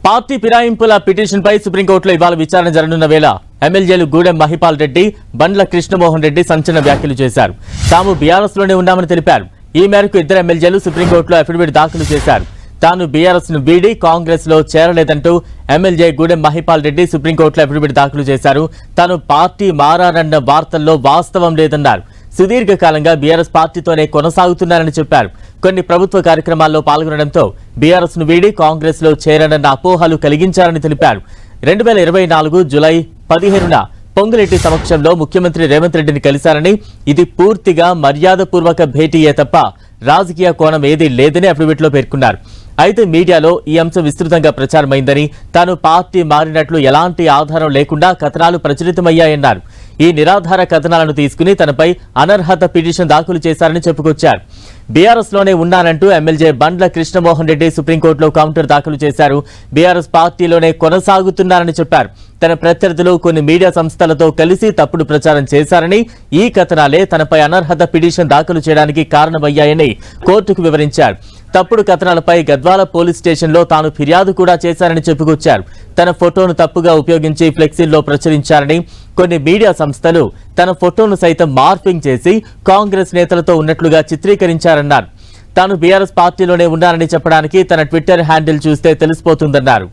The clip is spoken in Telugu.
పార్టీ ఫిరాయింపుల పిటిషన్పై సుప్రీంకోర్టులో ఇవాళ విచారణ జరగనున్న వేళ ఎమ్మెల్యేలు గూడెం మహిపాల్ రెడ్డి, బండ్ల కృష్ణమోహన్ రెడ్డి సంచలన వ్యాఖ్యలు చేశారు. తాము బీఆర్ఎస్ లోనే ఉన్నామని తెలిపారు. ఈ మేరకు ఇద్దరు ఎమ్మెల్యేలు సుప్రీంకోర్టులో అఫిడవిట్ దాఖలు చేశారు. తాను బీఆర్ఎస్ ను వీడి కాంగ్రెస్ లో చేరలేదంటూ ఎమ్మెల్యే గూడెం మహిపాల్ రెడ్డి సుప్రీంకోర్టులో అఫిడవిట్ దాఖలు చేశారు. తాను పార్టీ మారారన్న వార్తల్లో వాస్తవం లేదన్నారు. సుదీర్ఘకాలంగా బీఆర్ఎస్ పార్టీతోనే కొనసాగుతున్నారని చెప్పారు. కొన్ని ప్రభుత్వ కార్యక్రమాల్లో పాల్గొనడంతో బీఆర్ఎస్ ను వీడి కాంగ్రెస్ లో చేరనన్న అపోహలు కలిగించారని తెలిపారు. 2024 జూలై 15న పొంగులేటి సమక్షంలో ముఖ్యమంత్రి రేవంత్ రెడ్డిని కలిశారని, ఇది పూర్తిగా మర్యాదపూర్వక భేటీయే తప్ప రాజకీయ కోణం ఏదీ లేదని అఫిడవిట్లో పేర్కొన్నారు. అయితే మీడియాలో ఈ అంశం విస్తృతంగా ప్రచారమైందని, తాను పార్టీ మారినట్లు ఎలాంటి ఆధారం లేకుండా కథనాలు ప్రచురితమయ్యాయన్నారు. ఈ నిరాధార కథనాలను తీసుకుని తనపై అనర్హత పిటిషన్ దాఖలు చేశారని చెప్పుకొచ్చారు. బీఆర్ఎస్ లోనే ఉన్నానంటూ ఎమ్మెల్యే బండ్ల కృష్ణమోహన్ రెడ్డి సుప్రీంకోర్టులో కౌంటర్ దాఖలు చేశారు. బీఆర్ఎస్ పార్టీలోనే కొనసాగుతున్నారని చెప్పారు. తన ప్రత్యర్థులు కొన్ని మీడియా సంస్థలతో కలిసి తప్పుడు ప్రచారం చేశారని, ఈ కథనాలే తనపై అనర్హత పిటిషన్ దాఖలు చేయడానికి కారణమయ్యాయని కోర్టుకు వివరించారు. తప్పుడు కథనాలపై గద్వాల పోలీస్ స్టేషన్లో తాను ఫిర్యాదు కూడా చేశారని చెప్పుకొచ్చారు. తన ఫోటోను తప్పుగా ఉపయోగించి ఫ్లెక్సీల్లో ప్రచురించారని, కొన్ని మీడియా సంస్థలు తన ఫోటోను సైతం మార్ఫింగ్ చేసి కాంగ్రెస్ నేతలతో ఉన్నట్లుగా చిత్రీకరించారన్నారు. తాను బీఆర్ఎస్ పార్టీలోనే ఉన్నానని చెప్పడానికి తన ట్విట్టర్ హ్యాండిల్ చూస్తే తెలిసిపోతుందన్నారు.